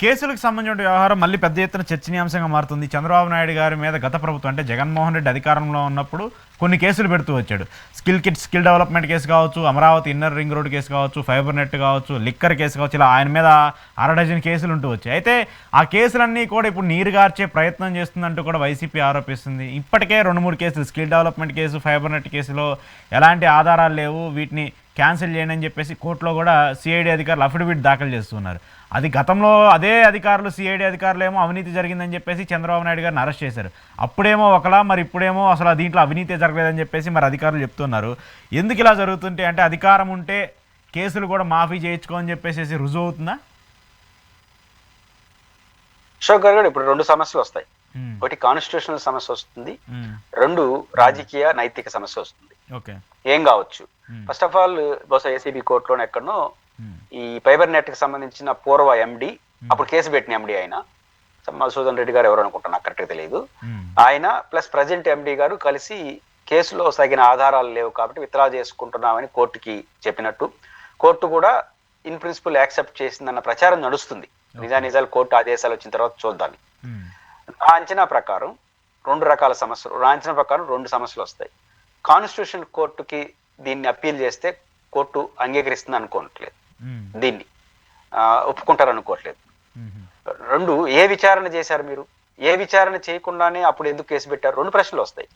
కేసులకు సంబంధించిన వ్యవహారం మళ్ళీ పెద్ద ఎత్తున చర్చనీయాంశంగా మారుతుంది. చంద్రబాబు నాయుడు గారి మీద గత ప్రభుత్వం అంటే జగన్మోహన్ రెడ్డి అధికారంలో ఉన్నప్పుడు కొన్ని కేసులు పెడుతూ వచ్చాడు. స్కిల్ డెవలప్మెంట్ కేసు కావచ్చు, Amaravati inner ring road case కావచ్చు, ఫైబర్ నెట్ కావచ్చు, లిక్కర్ కేసు కావచ్చు, ఇలా ఆయన మీద 6 డజన్ కేసులు ఉంటూ వచ్చాయి. అయితే ఆ కేసులన్నీ కూడా ఇప్పుడు నీరుగార్చే ప్రయత్నం చేస్తుందంటూ కూడా వైసీపీ ఆరోపిస్తుంది. ఇప్పటికే 2-3 కేసులు skill development case, fibre net కేసులో ఎలాంటి ఆధారాలు లేవు, వీటిని క్యాన్సిల్ చేయండి అని చెప్పేసి కోర్టులో కూడా సిఐడి అధికారులు అఫిడవిట్ దాఖలు చేస్తున్నారు. అది గతంలో అదే అధికారులు సిఐడి అధికారులు ఏమో అవినీతి జరిగిందని చెప్పేసి చంద్రబాబు నాయుడు గారిని అరెస్ట్ చేశారు. అప్పుడేమో ఒకలా, మరి ఇప్పుడేమో అసలు దీంట్లో అవినీతి జరగలేదని చెప్పేసి మరి అధికారులు చెప్తున్నారు. ఎందుకు ఇలా జరుగుతుంటే అంటే అధికారం ఉంటే కేసులు కూడా మాఫీ చేయించుకోని చెప్పేసి రుజువు అవుతుందా? అశోక్ గారు ఇప్పుడు 2 సమస్యలు వస్తాయి. ఒకటి కాన్స్టిట్యూషనల్ సమస్య వస్తుంది, 2 రాజకీయ నైతిక సమస్య వస్తుంది. ఏం కావచ్చు? ఫస్ట్ ఆఫ్ ఆల్ బహుశా ఏసీబీ కోర్టులోనే ఎక్కడనో ఈ ఫైబర్ నెట్ కి సంబంధించిన పూర్వ ఎండి, అప్పుడు కేసు పెట్టిన ఎండి ఆయన మధుసూదన్ రెడ్డి గారు ఎవరు అనుకుంటా, నాకు కరెక్ట్గా తెలియదు. ఆయన ప్లస్ ప్రజెంట్ ఎండి గారు కలిసి కేసులో తగిన ఆధారాలు లేవు కాబట్టి విత్డ్రా చేసుకుంటున్నామని కోర్టుకి చెప్పినట్టు, కోర్టు కూడా ఇన్ ప్రిన్సిపల్ యాక్సెప్ట్ చేసిందన్న ప్రచారం నడుస్తుంది. నిజాలు కోర్టు ఆదేశాలు వచ్చిన తర్వాత చూద్దాం. ఆ అంచనా ప్రకారం 2 రకాల సమస్యలు, నా అంచనా ప్రకారం 2 సమస్యలు వస్తాయి. కాన్స్టిట్యూషన్ కోర్టుకి దీన్ని అప్పీల్ చేస్తే కోర్టు అంగీకరిస్తుంది అనుకోవట్లేదు, దీన్ని ఒప్పుకుంటారు అనుకోవట్లేదు. 2 ఏ విచారణ చేశారు మీరు? ఏ విచారణ చేయకుండానే అప్పుడు ఎందుకు కేసు పెట్టారు? 2 ప్రశ్నలు వస్తాయి.